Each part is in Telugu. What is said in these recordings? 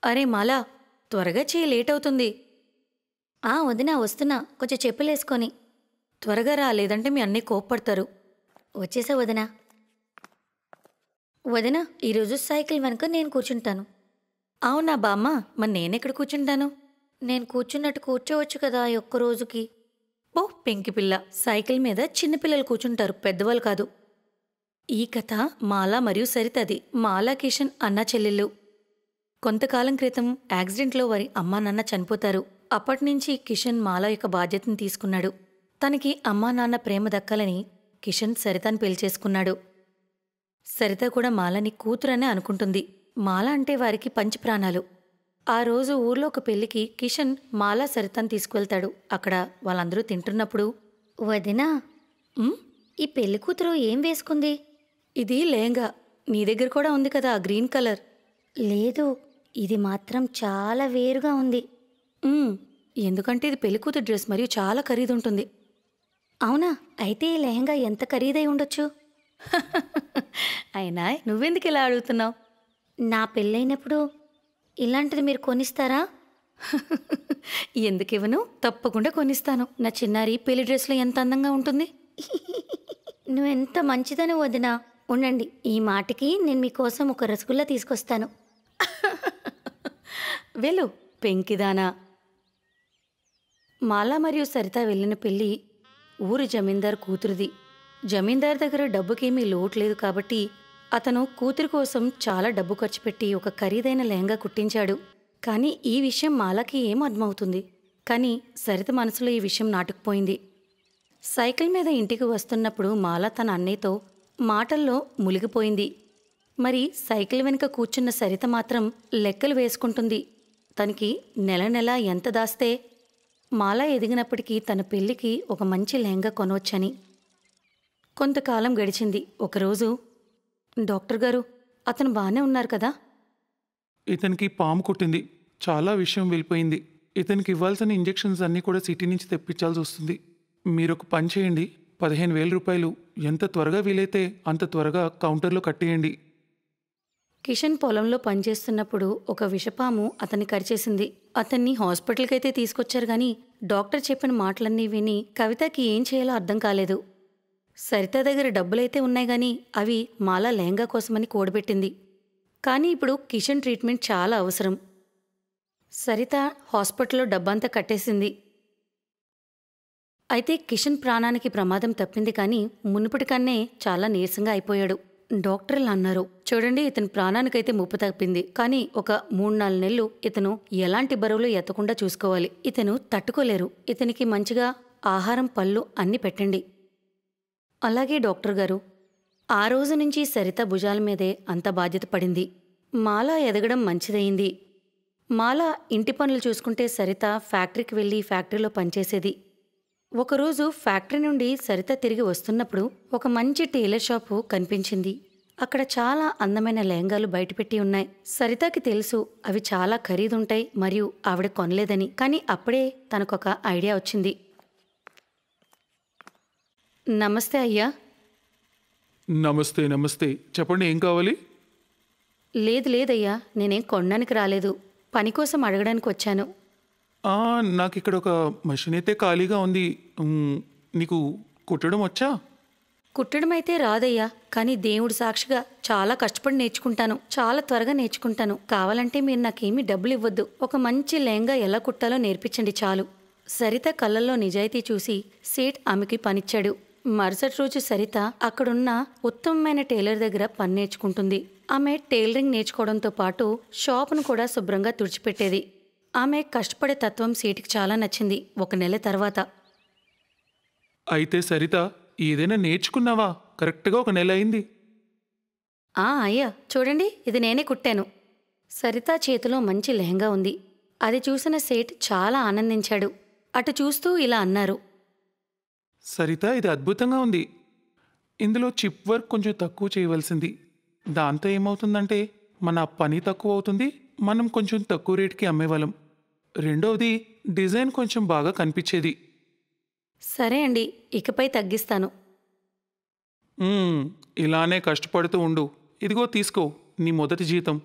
అరే మాలా, త్వరగా చెయ్యి, లేట్ అవుతుంది. వదినా వస్తున్నా, కొంచెం చెప్పులేసుకొని. త్వరగా రా, లేదంటే మీ అన్నయ్య కోప్పడతారు. వచ్చేసా వదినా. వదినా, ఈరోజు సైకిల్ వెనుక నేను కూర్చుంటాను. అవునా బామ్మ, మరి నేనెక్కడ కూర్చుంటాను? నేను కూర్చున్నట్టు కూర్చోవచ్చు కదా ఈ ఒక్క రోజుకి. ఓ పెంకి పిల్ల, సైకిల్ మీద చిన్నపిల్లలు కూర్చుంటారు, పెద్దవాళ్ళు కాదు. ఈ కథ మాలా మరియు సరితది. మాలా కిషన్ అన్నా చెల్లెళ్ళు. కొంతకాలం క్రితం యాక్సిడెంట్లో వారి అమ్మా నాన్న చనిపోతారు. అప్పటినుంచి కిషన్ మాలా యొక్క బాధ్యతను తీసుకున్నాడు. తనకి అమ్మా నాన్న ప్రేమ దక్కాలని కిషన్ సరితను పెళ్లి చేసుకున్నాడు. సరిత కూడా మాలని కూతురనే అనుకుంటుంది. మాల అంటే వారికి పంచప్రాణాలు. ఆ రోజు ఊర్లో ఒక పెళ్లికి కిషన్ మాలా సరితను తీసుకువెళ్తాడు. అక్కడ వాళ్ళందరూ తింటున్నప్పుడు, వదినా, "ఉమ్, ఈ పెళ్లి కూతురు ఏం వేసుకుంది? ఇది లేంగా. నీ దగ్గర కూడా ఉంది కదా ఆ గ్రీన్ కలర్." లేదు, ఇది మాత్రం చాలా వేరుగా ఉంది. "ఉమ్, ఎందుకంటే ఇది పెళ్లికూతురు డ్రెస్ మరియు చాలా ఖరీదుంటుంది." అవునా? అయితే ఈ లెహంగా ఎంత ఖరీదై ఉండొచ్చు? అయినా నువ్వెందుకు ఇలా అడుగుతున్నావు? నా పెళ్ళైనప్పుడు ఇలాంటిది మీరు కొనిస్తారా? ఎందుకివ్వను? తప్పకుండా కొనిస్తాను. నా చిన్నారి పెళ్లి డ్రెస్లో ఎంత అందంగా ఉంటుంది. నువ్వెంత మంచిదని వదినా. ఉండండి, ఈ మాటకి నేను మీకోసం ఒక రసగుల్లా తీసుకొస్తాను. వెళ్ళు పెంకిదానా. మాలా మరియు సరిత వెళ్ళిన పెళ్లి ఊరి జమీందార్ కూతురిది. జమీందార్ దగ్గర డబ్బుకేమీ లోటు లేదు కాబట్టి అతను కూతురి కోసం చాలా డబ్బు ఖర్చు పెట్టి ఒక ఖరీదైన లెహంగా కుట్టించాడు. కానీ ఈ విషయం మాలాకి ఏం అర్థమవుతుంది. కానీ సరిత మనసులో ఈ విషయం నాటుకుపోయింది. సైకిల్ మీద ఇంటికి వస్తున్నప్పుడు మాలా తన అన్నయ్యతో మాటల్లో మునిగిపోయింది. మరి సైకిల్ వెనుక కూర్చున్న సరిత మాత్రం లెక్కలు వేసుకుంటుంది. తనకి నెల నెల ఎంత దాస్తే మాలా ఎదిగినప్పటికీ తన పెళ్లికి ఒక మంచి లెహంగా కొనవచ్చని. కొంతకాలం గడిచింది. ఒకరోజు, డాక్టర్ గారు, అతను బాగానే ఉన్నారు కదా? ఇతనికి పాము కుట్టింది. చాలా విషయం వెళ్ళిపోయింది. ఇతనికి ఇవ్వాల్సిన ఇంజెక్షన్స్ అన్నీ కూడా సిటీ నుంచి తెప్పించాల్సి వస్తుంది. మీరు ఒక పని చేయండి. 15,000 రూపాయలు ఎంత త్వరగా వీలైతే అంత త్వరగా కౌంటర్లో కట్టేయండి. కిషన్ పొలంలో పనిచేస్తున్నప్పుడు ఒక విషపాము అతన్ని కరిచేసింది. అతన్ని హాస్పిటల్కైతే తీసుకొచ్చారు గాని డాక్టర్ చెప్పిన మాటలన్నీ విని కవితకి ఏం చేయాలో అర్థం కాలేదు. సరిత దగ్గర డబ్బులైతే ఉన్నాయి గాని అవి మాలా లెహంగా కోసమని కూడబెట్టింది. కానీ ఇప్పుడు కిషన్ ట్రీట్మెంట్ చాలా అవసరం. సరిత హాస్పిటల్లో డబ్బంతా కట్టేసింది. అయితే కిషన్ ప్రాణానికి ప్రమాదం తప్పింది కానీ మునుపటి కన్నే చాలా నీరసంగా అయిపోయాడు. డాక్టర్లు అన్నారు, చూడండి, ఇతని ప్రాణానికైతే ముప్పు తప్పింది, కానీ ఒక 3-4 నెలలు ఇతను ఎలాంటి బరువులు ఎత్తకుండా చూసుకోవాలి. ఇతను తట్టుకోలేరు. ఇతనికి మంచిగా ఆహారం, పళ్ళు అన్నీ పెట్టండి. అలాగే డాక్టర్ గారు. ఆ రోజు నుంచి సరిత భుజాల మీదే అంత బాధ్యత పడింది. మాలా ఎదగడం మంచిదయింది. మాలా ఇంటి పనులు చూసుకుంటే సరిత ఫ్యాక్టరీకి వెళ్ళి ఫ్యాక్టరీలో పనిచేసేది. ఒకరోజు ఫ్యాక్టరీ నుండి సరిత తిరిగి వస్తున్నప్పుడు ఒక మంచి టైలర్ షాపు కనిపించింది. అక్కడ చాలా అందమైన లెహంగాలు బయటపెట్టి ఉన్నాయి. సరితకి తెలుసు అవి చాలా ఖరీదుంటాయి మరియు ఆవిడ కొనలేదని. కానీ అప్పుడే తనకొక ఐడియా వచ్చింది. నమస్తే అయ్యా. నమస్తే. నమస్తే, చెప్పండి, ఏం కావాలి? లేదయ్యా, నేనేం కొనడానికి రాలేదు, పని కోసం అడగడానికి వచ్చాను. నాకు ఇక్కడ ఒక మషిన్ అయితే ఖాళీగా ఉంది. నీకు కుట్టడం వచ్చా? కుట్టడం అయితే రాదయ్యా, కానీ దేవుడి సాక్షిగా చాలా కష్టపడి నేర్చుకుంటాను. చాలా త్వరగా నేర్చుకుంటాను. కావాలంటే మీరు నాకేమీ డబ్బులు ఇవ్వద్దు. ఒక మంచి లెహంగా ఎలా కుట్టాలో నేర్పించండి చాలు. సరిత కళ్ళల్లో నిజాయితీ చూసి సేట్ ఆమెకి పనిచ్చాడు. మరుసటి రోజు సరిత అక్కడున్న ఉత్తమమైన టైలర్ దగ్గర పని నేర్చుకుంటుంది. ఆమె టైలరింగ్ నేర్చుకోవడంతో పాటు షాపును కూడా శుభ్రంగా తుడిచిపెట్టేది. ఆమె కష్టపడే తత్వం సేటికి చాలా నచ్చింది. 1 నెల తర్వాత, అయితే సరిత, ఏదైనా నేర్చుకున్నావా? కరెక్ట్గా 1 నెల అయింది. అయ్యా చూడండి, ఇది నేనే కుట్టాను. సరిత చేతిలో మంచి లెహంగా ఉంది. అది చూసిన సేట్ చాలా ఆనందించాడు. అటు చూస్తూ ఇలా అన్నారు, సరిత, ఇది అద్భుతంగా ఉంది. ఇందులో చిప్ వర్క్ కొంచెం తక్కువ చేయవలసింది. దాంతో ఏమవుతుందంటే మన పని తక్కువ అవుతుంది, మనం కొంచెం తక్కువ రేటుకి అమ్మేవాళ్ళం. రెండవది, డిజైన్ కొంచెం బాగా కనిపించేది. సరే అండి, ఇకపై తగ్గిస్తాను. ఇలానే కష్టపడుతూ ఉండు. ఇదిగో తీసుకో నీ మొదటి జీతం.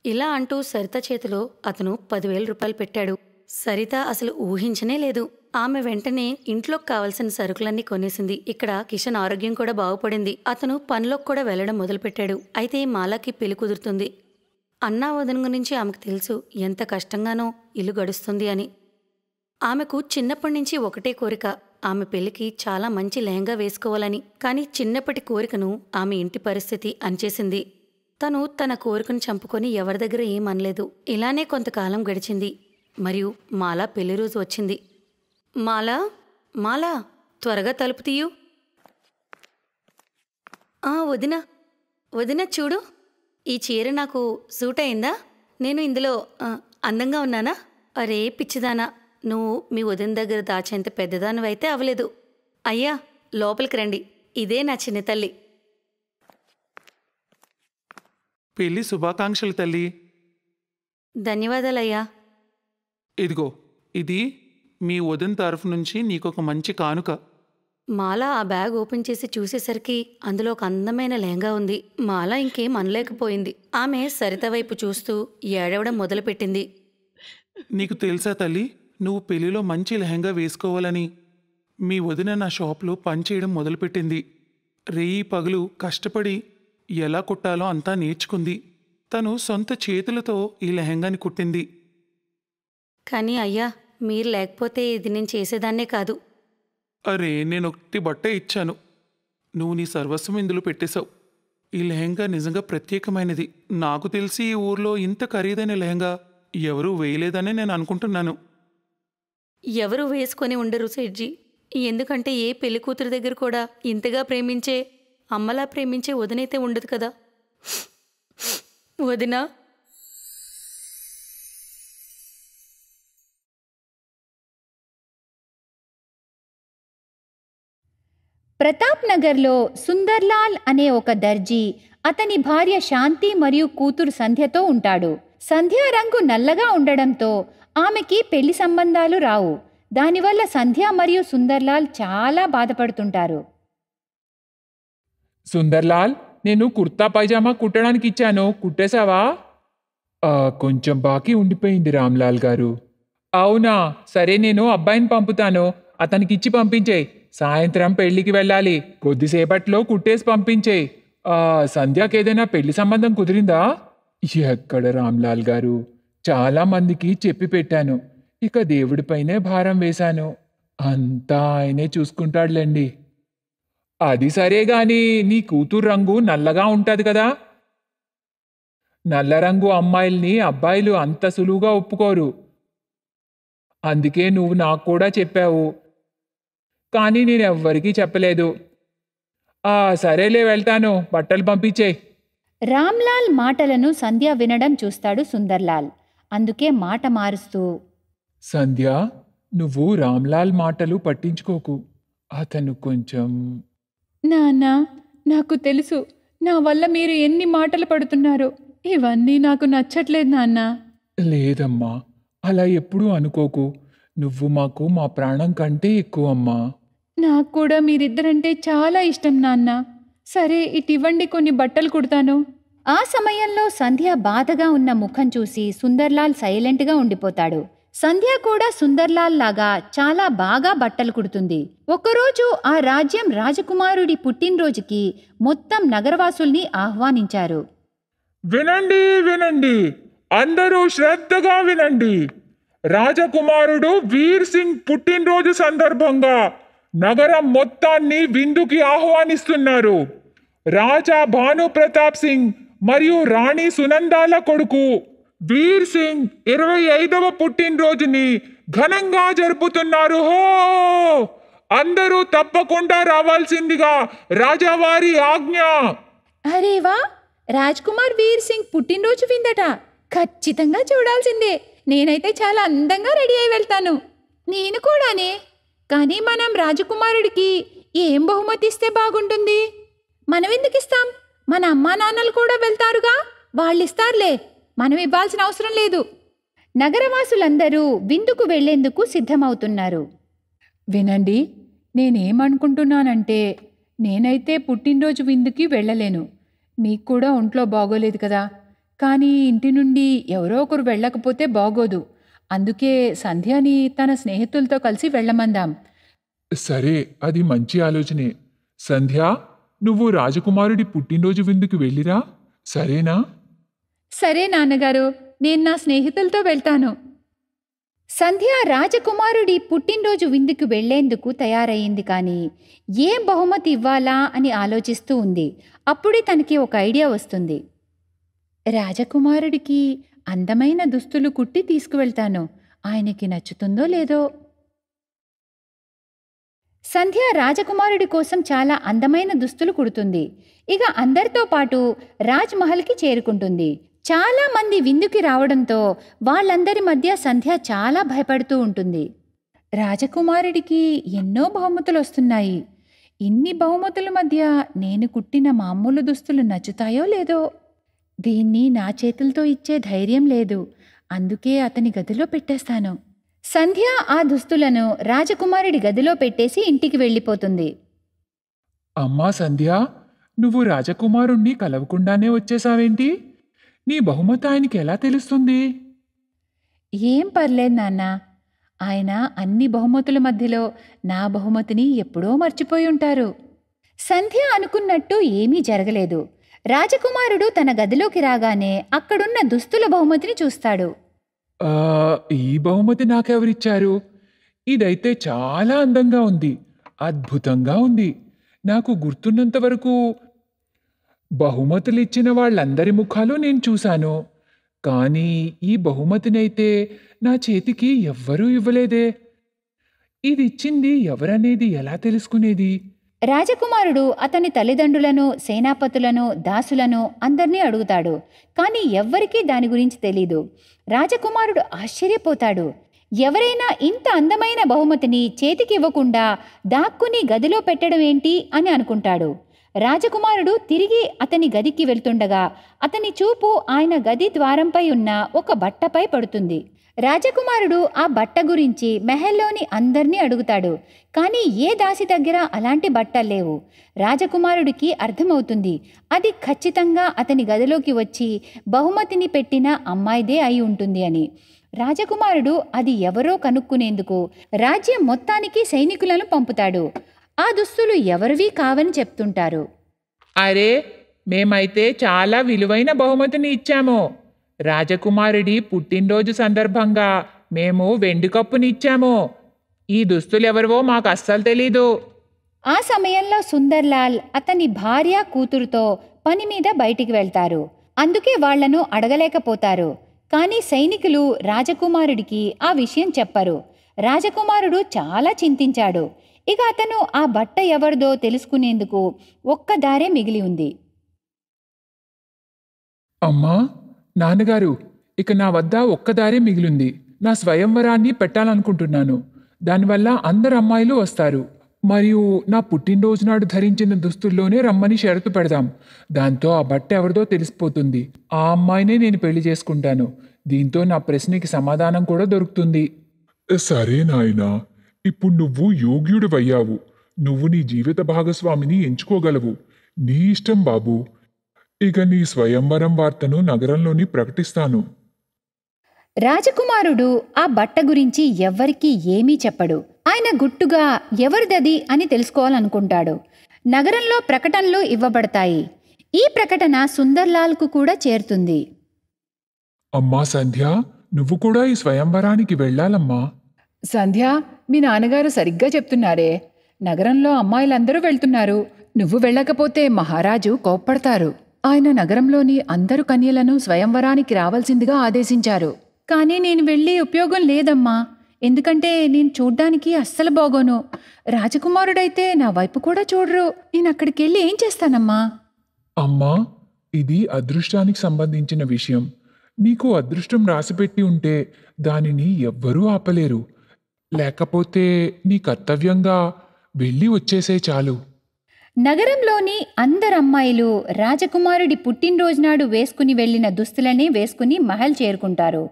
ఇలా అంటూ సరిత చేతిలో అతను 10,000 రూపాయలు పెట్టాడు. సరిత అసలు ఊహించనే లేదు. ఆమె వెంటనే ఇంట్లోకి కావలసిన సరుకులన్నీ కొనేసింది. ఇక్కడ కిషన్ ఆరోగ్యం కూడా బాగుపడింది. అతను పనిలోకి కూడా వెళ్లడం మొదలుపెట్టాడు. అయితే మాలాకి పెళ్లి కుదురుతుంది. అన్నా వదిన గురించి ఆమెకు తెలుసు, ఎంత కష్టంగానో ఇల్లు గడుస్తుంది అని. ఆమెకు చిన్నప్పటి నుంచి ఒకటే కోరిక, ఆమె పెళ్లికి చాలా మంచి లెహంగా వేసుకోవాలని. కానీ చిన్నప్పటి కోరికను ఆమె ఇంటి పరిస్థితి అణచేసింది. తను తన కోరికను చంపుకొని ఎవరి దగ్గర ఏమనలేదు. ఇలానే కొంతకాలం గడిచింది. మరియు మాలా పెళ్లి రోజు వచ్చింది. మాలా, మాలా, త్వరగా తలుపు తీయు. వదినా, వదినా చూడు, ఈ చీర నాకు సూట్ అయిందా? నేను ఇందులో అందంగా ఉన్నానా? అరే పిచ్చిదానా, నువ్వు మీ వదిన దగ్గర దాచేంత పెద్దదానివైతే అవలేదు. అయ్యా లోపలికి రండి, ఇదే నా చిన్న తల్లి. పెళ్లి శుభాకాంక్షలు తల్లి. ధన్యవాదాలయ్యా. ఇదిగో, ఇది మీ వదిన తరఫు నుంచి నీకొక మంచి కానుక. మాలా ఆ బ్యాగ్ ఓపెన్ చేసి చూసేసరికి అందులో ఒక అందమైన లెహంగా ఉంది. మాలా ఇంకేం అనలేకపోయింది. ఆమె సరిత వైపు చూస్తూ ఏడవడం మొదలుపెట్టింది. నీకు తెలుసా తల్లి, నువ్వు పెళ్లిలో మంచి లెహంగా వేసుకోవాలని మీ వదిన నా షాప్లో పనిచేయడం మొదలుపెట్టింది. రేయి పగులు కష్టపడి ఎలా కుట్టాలో అంతా నేర్చుకుంది. తను సొంత చేతులతో ఈ లెహంగాని కుట్టింది. కానీ అయ్యా, మీరు లేకపోతే ఇది నేను చేసేదాన్నే కాదు. అరే, నేను ఒకటి బట్ట ఇచ్చాను, నువ్వు నీ సర్వస్వం ఇందులో పెట్టేశావు. ఈ లెహంగా నిజంగా ప్రత్యేకమైనది. నాకు తెలిసి ఈ ఊర్లో ఇంత ఖరీదైన లెహంగా ఎవరూ వేయలేదనే నేను అనుకుంటున్నాను. ఎవరు వేసుకొని ఉండరు సేట్జీ. ఎందుకంటే ఏ పెళ్లి కూతురు దగ్గర కూడా ఇంతగా ప్రేమించే, అమ్మలా ప్రేమించే వదినైతే ఉండదు కదా. వదినా, ప్రతాప్ నగర్లో సుందర్లాల్ అనే ఒక దర్జీ అతని భార్య శాంతి మరియు కూతురు సంధ్యతో ఉంటాడు. సంధ్య రంగు నల్లగా ఉండడంతో ఆమెకి పెళ్లి సంబంధాలు రావు. దానివల్ల సంధ్య మరియు సుందర్లాల్ చాలా బాధపడుతుంటారు. సుందర్లాల్, నేను కుర్తా పైజామా కుట్టడానికి ఇచ్చాను, కుట్టేశావా? కొంచెం బాకీ ఉండిపోయింది రామ్లాల్ గారు. అవునా, సరే, నేను అబ్బాయిని పంపుతాను, అతనికిచ్చి పంపించేయి. సాయంత్రం పెళ్లికి వెళ్ళాలి, కొద్దిసేపట్లో కుట్టేసి పంపించేయి. సంధ్యకి ఏదైనా పెళ్లి సంబంధం కుదిరిందా? ఎక్కడ రామ్లాల్ గారు, చాలా మందికి చెప్పి పెట్టాను, ఇక దేవుడిపైనే భారం వేశాను. అంతా ఆయనే చూసుకుంటాడులేండి. అది సరే గాని నీ కూతురు రంగు నల్లగా ఉంటది కదా. నల్ల రంగు అమ్మాయిల్ని అబ్బాయిలు అంత సులువుగా ఒప్పుకోరు. అందుకే నువ్వు నాకు కూడా చెప్పావు, కానీ నేనెవ్వరికీ చెప్పలేదు. సరేలే, వెళ్తాను, బట్టలు పంపించేయి. రామ్లాల్ మాటలను సంధ్య వినడం చూస్తాడు సుందర్లాల్. అందుకే మాట మారుస్తూ, సంధ్య, నువ్వు రామ్లాల్ మాటలు పట్టించుకోకు, అతను కొంచెం... నాన్నా, నాకు తెలుసు నా వల్ల మీరు ఎన్ని మాటలు పడుతున్నారో. ఇవన్నీ నాకు నచ్చట్లేదు నాన్నా. లేదమ్మా, అలా ఎప్పుడూ అనుకోకు. నువ్వు మాకు మా ప్రాణం కంటే ఎక్కువమ్మా. నాకు కూడా మీరిద్దరంటే చాలా ఇష్టం నాన్న. సరే, ఇటివ్వండి, కొన్ని బట్టలు కుడతాను. ఆ సమయంలో సంధ్య బాధగా ఉన్న ముఖం చూసి సుందర్లాల్ సైలెంట్గా ఉండిపోతాడు. సంధ్య కూడా సుందర్లాల్ లాగా చాలా బాగా బట్టలు కుడుతుంది. ఒకరోజు ఆ రాజ్యం రాజకుమారుడి పుట్టినరోజుకి మొత్తం నగరవాసుల్ని ఆహ్వానించారు. వినండి, వినండి, అందరూ శ్రద్ధగా వినండి. రాజకుమారుడు వీర్ సింగ్ పుట్టినరోజు సందర్భంగా నగరం మొత్తాన్ని విందుకి ఆహ్వానిస్తున్నారు. రాజా భాను ప్రతాప్ సింగ్ మరియు రాణి సునందాల కొడుకు వీర్ సింగ్ 25వ పుట్టినరోజుని ఘనంగా జరుపుతున్నారు. హో! అందరూ తప్పకుండా రావాల్సిందిగా రాజావారి ఆజ్ఞ. అరే వా, రాజ్కుమార్ వీర్ సింగ్ పుట్టినరోజు విందట. ఖచ్చితంగా చూడాల్సిందే. నేనైతే చాలా అందంగా రెడీ అయి వెళ్తాను. నేను కూడానే. కానీ మనం రాజకుమారుడికి ఏం బహుమతి ఇస్తే బాగుంటుంది? మనం ఎందుకు ఇస్తాం? మన అమ్మా నాన్నలు కూడా వెళ్తారుగా, వాళ్ళిస్తారులే. మనం ఇవ్వాల్సిన అవసరం లేదు. నగరవాసులందరూ విందుకు వెళ్లేందుకు సిద్ధమవుతున్నారు. వినండి, నేనేమనుకుంటున్నానంటే, నేనైతే పుట్టినరోజు విందుకి వెళ్ళలేను. మీకు కూడా ఒంట్లో బాగోలేదు కదా. కానీ ఇంటి నుండి ఎవరో ఒకరు వెళ్ళకపోతే బాగోదు. అందుకే సంధ్యని తన స్నేహితులతో కలిసి వెళ్ళమందాం. సరే, అది మంచి ఆలోచనే. సంధ్య, నువ్వు రాజకుమారుడి పుట్టినరోజు విందుకు వెళ్ళిరా, సరేనా? సరే నాన్నగారు, నేను నా స్నేహితులతో వెళ్తాను. సంధ్య రాజకుమారుడి పుట్టినరోజు విందుకు వెళ్లేందుకు తయారయ్యింది. కానీ ఏం బహుమతి ఇవ్వాలా అని ఆలోచిస్తూ ఉంది. అప్పుడే తనకి ఒక ఐడియా వస్తుంది. రాజకుమారుడికి అందమైన దుస్తులు కుట్టి తీసుకువెళ్తాను. ఆయనకి నచ్చుతుందో లేదో. సంధ్య రాజకుమారుడి కోసం చాలా అందమైన దుస్తులు కుడుతుంది. ఇక అందరితో పాటు రాజ్మహల్కి చేరుకుంటుంది. చాలా మంది విందుకి రావడంతో వాళ్ళందరి మధ్య సంధ్య చాలా భయపడుతూ ఉంటుంది. రాజకుమారుడికి ఎన్నో బహుమతులు వస్తున్నాయి. ఇన్ని బహుమతుల మధ్య నేను కుట్టిన మామూలు దుస్తులు నచ్చుతాయో లేదో. దీన్ని నా చేతులతో ఇచ్చే ధైర్యం లేదు. అందుకే అతని గదిలో పెట్టేస్తాను. సంధ్య ఆ దుస్తులను రాజకుమారుడి గదిలో పెట్టేసి ఇంటికి వెళ్ళిపోతుంది. అమ్మా సంధ్య, నువ్వు రాజకుమారుణ్ణి కలవకుండానే వచ్చేసావేంటి? నీ బహుమతి ఆయనకి ఎలా తెలుస్తుంది? ఏం పర్లేదు నాన్న. ఆయన అన్ని బహుమతుల మధ్యలో నా బహుమతిని ఎప్పుడో మర్చిపోయి ఉంటారు. సంధ్య అనుకున్నట్టు ఏమీ జరగలేదు. రాజకుమారుడు తన గదిలోకి రాగానే అక్కడున్న దుస్తుల బహుమతిని చూస్తాడు. ఈ బహుమతి నాకెవరిచ్చారు? ఇదైతే చాలా అందంగా ఉంది, అద్భుతంగా ఉంది. నాకు గుర్తున్నంత వరకు బహుమతులిచ్చిన వాళ్ళందరి ముఖాలు నేను చూశాను. కానీ ఈ బహుమతినైతే నా చేతికి ఎవ్వరూ ఇవ్వలేదే. ఇది ఇచ్చింది ఎవరనేది ఎలా తెలుసుకునేది? రాజకుమారుడు అతని తల్లిదండ్రులను, సేనాపతులను, దాసులను అందర్నీ అడుగుతాడు. కానీ ఎవ్వరికీ దాని గురించి తెలీదు. రాజకుమారుడు ఆశ్చర్యపోతాడు. ఎవరైనా ఇంత అందమైన బహుమతిని చేతికివ్వకుండా దాక్కుని గదిలో పెట్టడం ఏంటి అని అనుకుంటాడు. రాజకుమారుడు తిరిగి అతని గదికి వెళ్తుండగా అతని చూపు ఆయన గది ద్వారంపై ఉన్న ఒక బట్టపై పడుతుంది. రాజకుమారుడు ఆ బట్ట గురించి మెహల్లోని అందర్నీ అడుగుతాడు. కానీ ఏ దాసి దగ్గర అలాంటి బట్టలు లేవు. రాజకుమారుడికి అర్థమవుతుంది అది ఖచ్చితంగా అతని గదిలోకి వచ్చి బహుమతిని పెట్టిన అమ్మాయిదే అయి ఉంటుంది అని. రాజకుమారుడు అది ఎవరో కనుక్కునేందుకు రాజ్యం మొత్తానికి సైనికులను పంపుతాడు. ఆ దుస్తులు ఎవరివి కావని చెప్తుంటారు. అరే, మేమైతే చాలా విలువైన బహుమతిని ఇచ్చాము. రాజకుమారుడి పుట్టినరోజు సందర్భంగా మేము వెండి కప్పుని ఇచ్చాము. ఈ దుస్తులెవరివో మాకు అస్సలు తెలీదు. ఆ సమయంలో సుందర్లాల్ అతని భార్య, కూతురుతో పని మీద బయటికి వెళ్తారు. అందుకే వాళ్లను అడగలేకపోతారు. కానీ సైనికులు రాజకుమారుడికి ఆ విషయం చెప్పరు. రాజకుమారుడు చాలా చింతించాడు. ఇక అతను ఆ బట్ట ఎవరిదో తెలుసుకునేందుకు ఒక్క దారే మిగిలి ఉంది. అమ్మా, నాన్నగారు, ఇక నా వద్ద ఒక్కదారే మిగిలింది. నా స్వయంవరాన్ని పెట్టాలనుకుంటున్నాను. దానివల్ల అందరు అమ్మాయిలు వస్తారు. మరియు నా పుట్టినరోజు నాడు ధరించిన దుస్తుల్లోనే రమ్మని షరతు పెడదాం. దాంతో ఆ బట్ట ఎవరిదో తెలిసిపోతుంది. ఆ అమ్మాయినే నేను పెళ్లి చేసుకుంటాను. దీంతో నా ప్రశ్నకి సమాధానం కూడా దొరుకుతుంది. సరే నాయనా, ఇప్పుడు నువ్వు యోగ్యుడివయ్యావు. నువ్వు నీ జీవిత భాగస్వామిని ఎంచుకోగలవు. నీ ఇష్టం బాబు. ఇక నీ స్వయంవరం వార్తను నగరంలోని ప్రకటిస్తాను. రాజకుమారుడు ఆ బట్ట గురించి ఎవ్వరికీ ఏమీ చెప్పడు. ఆయన గుట్టుగా ఎవరిదది అని తెలుసుకోవాలనుకుంటాడు. నగరంలో ప్రకటనలు ఇవ్వబడతాయి. ఈ ప్రకటన సుందర్లాల్కు కూడా చేరుతుంది. అమ్మా సంధ్య, నువ్వు కూడా ఈ స్వయంవరానికి వెళ్ళాలమ్మా. సంధ్య, మీ నాన్నగారు సరిగ్గా చెప్తున్నారే. నగరంలో అమ్మాయిలందరూ వెళ్తున్నారు. నువ్వు వెళ్ళకపోతే మహారాజు కోప్పడతారు. ఆయన నగరంలోని అందరు కన్యలను స్వయంవరానికి రావాల్సిందిగా ఆదేశించారు. కానీ నేను వెళ్ళి ఉపయోగం లేదమ్మా. ఎందుకంటే నేను చూడ్డానికి అస్సలు బాగోను. రాజకుమారుడైతే నా వైపు కూడా చూడరు. నేను అక్కడికి వెళ్ళి ఏం చేస్తానమ్మా? అమ్మా, ఇది అదృష్టానికి సంబంధించిన విషయం. నీకు అదృష్టం రాసిపెట్టి ఉంటే దానిని ఎవ్వరూ ఆపలేరు. లేకపోతే నీ కర్తవ్యంగా వెళ్ళి వచ్చేసే చాలు. నగరంలోని అందరు అమ్మాయిలు రాజకుమారుడి పుట్టినరోజు నాడు వేసుకుని వెళ్లిన దుస్తులనే వేసుకుని మహల్ చేరుకుంటారు.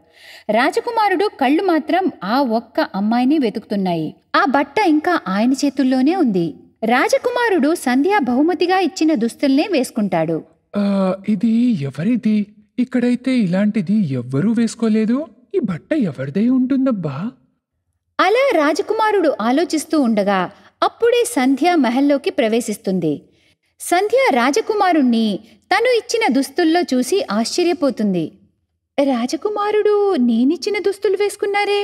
రాజకుమారుడు కళ్ళు మాత్రం ఆ ఒక్క అమ్మాయిని వెతుకుతున్నాయి. ఆ బట్ట ఇంకా ఆయన చేతుల్లోనే ఉంది. రాజకుమారుడు సంధ్య బహుమతిగా ఇచ్చిన దుస్తుల్నే వేసుకుంటాడు. ఇది ఎవరిది? ఇక్కడైతే ఇలాంటిది ఎవ్వరూ వేసుకోలేదు. ఈ బట్ట ఎవరిదై ఉంటుందబ్బా? అలా రాజకుమారుడు ఆలోచిస్తూ ఉండగా అప్పుడే సంధ్య మహల్లోకి ప్రవేశిస్తుంది. సంధ్య రాజకుమారుణ్ణి తను ఇచ్చిన దుస్తుల్లో చూసి ఆశ్చర్యపోతుంది. రాజకుమారుడు నేనిచ్చిన దుస్తులు వేసుకున్నారే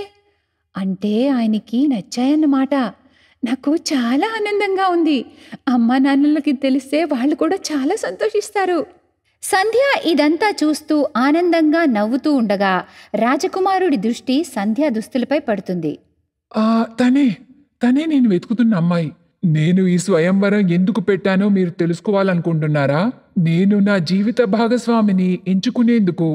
అంటే ఆయనకి నచ్చాయన్నమాట. నాకు చాలా ఆనందంగా ఉంది. అమ్మా నాన్నలకి తెలిస్తే వాళ్ళు కూడా చాలా సంతోషిస్తారు. సంధ్య ఇదంతా చూస్తూ ఆనందంగా నవ్వుతూ ఉండగా రాజకుమారుడి దృష్టి సంధ్య దుస్తులపై పడుతుంది. తనే నేను వెతుకుతున్న అమ్మాయి. నేను ఈ స్వయంవరం ఎందుకు పెట్టానో మీరు తెలుసుకోవాలనుకుంటున్నారా? నేను నా జీవిత భాగస్వామిని ఎంచుకునేందుకు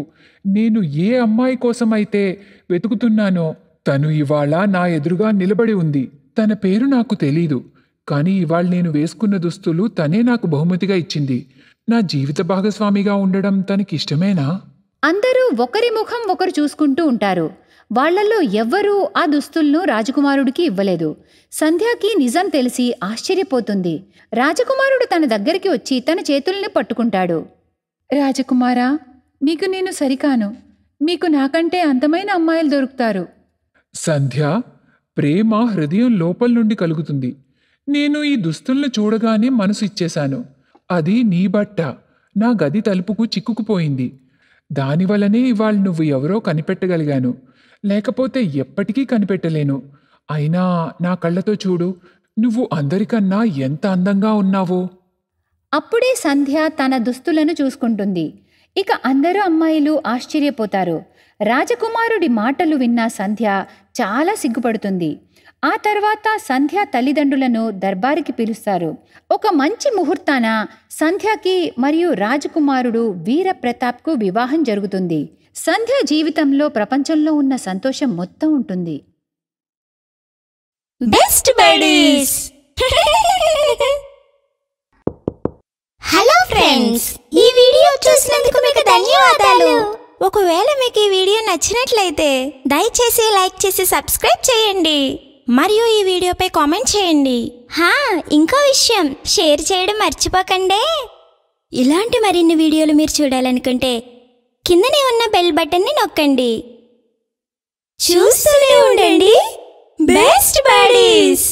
నేను ఏ అమ్మాయి కోసమైతే వెతుకుతున్నానో తను ఇవాళ నా ఎదురుగా నిలబడి ఉంది. తన పేరు నాకు తెలీదు, కానీ ఇవాళ నేను వేసుకున్న దుస్తులు తనే నాకు బహుమతిగా ఇచ్చింది. నా జీవిత భాగస్వామిగా ఉండడం తనకిష్టమేనా? అందరూ ఒకరి ముఖం ఒకరు చూసుకుంటూ ఉంటారు. వాళ్లలో ఎవ్వరూ ఆ దుస్తులను రాజకుమారుడికి ఇవ్వలేదు. సంధ్యకి నిజం తెలిసి ఆశ్చర్యపోతుంది. రాజకుమారుడు తన దగ్గరికి వచ్చి తన చేతుల్ని పట్టుకుంటాడు. రాజకుమారా, మీకు నేను సరికాను. మీకు నాకంటే అందమైన అమ్మాయిలు దొరుకుతారు. సంధ్య, ప్రేమ హృదయం లోపల నుండి కలుగుతుంది. నేను ఈ దుస్తుల్ని చూడగానే మనసు ఇచ్చేశాను. అది నీ బట్ట నా గది తలుపుకు చిక్కుకుపోయింది. దానివల్లనే ఇవాళ నువ్వు ఎవరో కనిపెట్టగలిగాను, లేకపోతే ఎప్పటికీ కనిపెట్టలేను. అయినా నా కళ్ళతో చూడు, నువ్వు అందరికన్నా ఎంత అందంగా ఉన్నావో. అప్పుడే సంధ్య తన దుస్తులను చూసుకుంటుంది. ఇక అందరూ అమ్మాయిలు ఆశ్చర్యపోతారు. రాజకుమారుడి మాటలు విన్న సంధ్య చాలా సిగ్గుపడుతుంది. ఆ తర్వాత సంధ్య తల్లిదండ్రులను దర్బారికి పిలుస్తారు. ఒక మంచి ముహూర్తాన సంధ్యకి మరియు రాజకుమారుడు వీరప్రతాప్కు వివాహం జరుగుతుంది. సంధ్య జీవితంలో ప్రపంచంలో ఉన్న సంతోషం మొత్తం ఉంటుంది. Best buddies. హలో ఫ్రెండ్స్, ఈ వీడియో చూసినందుకు మీకు ధన్యవాదాలు. ఒకవేళ మీకు ఈ వీడియో నచ్చినట్లయితే దయచేసి లైక్ చేసి సబ్స్క్రైబ్ చేయండి మరియు ఈ వీడియోపై కామెంట్ చేయండి. ఇంకో విషయం, షేర్ చేయడం మర్చిపోకండి. ఇలాంటి మరిన్ని వీడియోలు మీరు చూడాలనుకుంటే కిందనే ఉన్న బెల్ బటన్ని నొక్కండి. చూస్తూనే ఉండండి బెస్ట్ బడీస్.